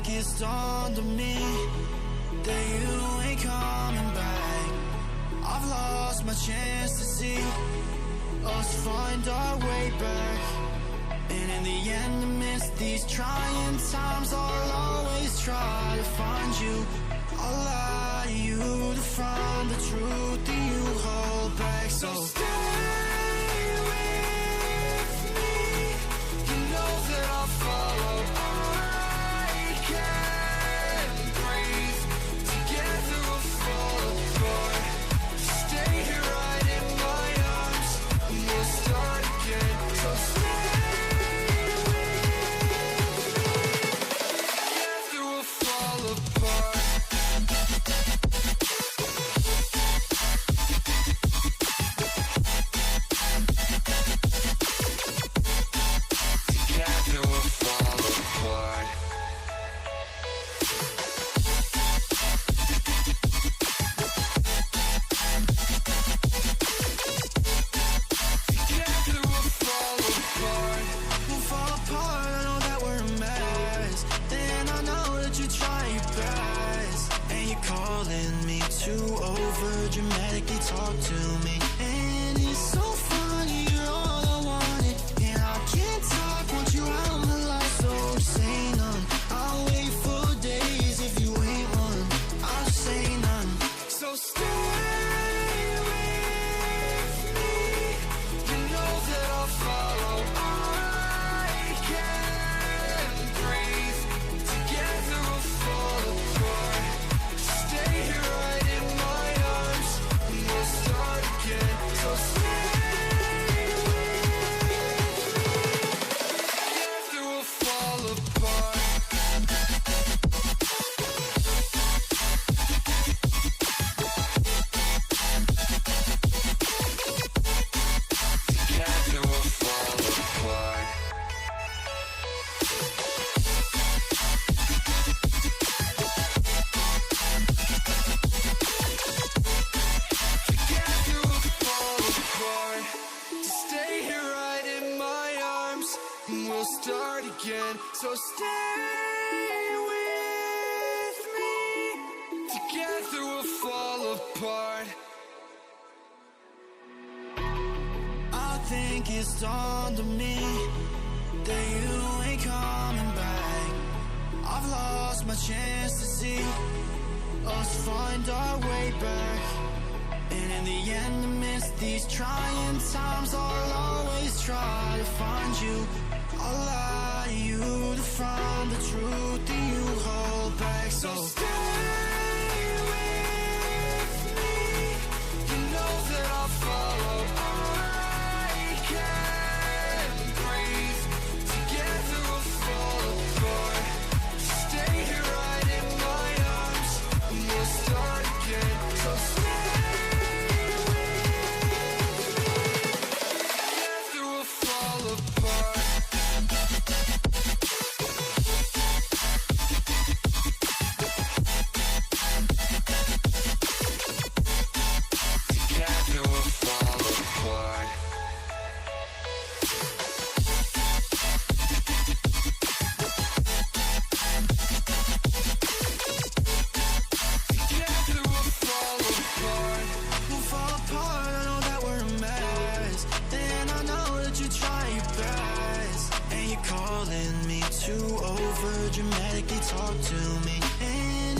think it's dawned on me that you ain't coming back. I've lost my chance to see us find our way back. And in the end, amidst these trying times, I'll always try to find you. I'll lie to you to find the truth that you hold back. So stay with me. You know that I'll follow. I can't breathe. Together we'll fall apart. Stay here right in my arms, and we'll start again. So stay with me. Together we'll fall apart. Dramatically talk to me, and it's so funny, you're all I wanted, and I can't talk once you're out of my life. So say none, I'll wait for days. If you ain't one, I'll say none. So stay with me. You know that I'll follow. I can't breathe. Together we'll fall apart. Stay here right in my arms, and we'll start again. So stay with me. Together we'll fall apart. Together we'll fall apart. Together we'll fall apart. Stay here right in my arms, and we'll start again. So stay with me. Together we'll fall apart. I think it's dawned on me that you ain't coming back. I've lost my chance to see us find our way back. And in the end, amidst these trying times, I'll always try to find you. I'll lie to you to find the truth that you hold back. So stay with me. You know that I'll follow. I can't breathe. Together we'll fall apart. Stay here right in my arms, and we'll start again. So stay with me. Together we'll fall apart. Together we'll fall apart. Together we'll fall apart. We'll fall apart, I know that we're a mess. And I know that you try your best, and you're calling me to over dramatically talk to me. And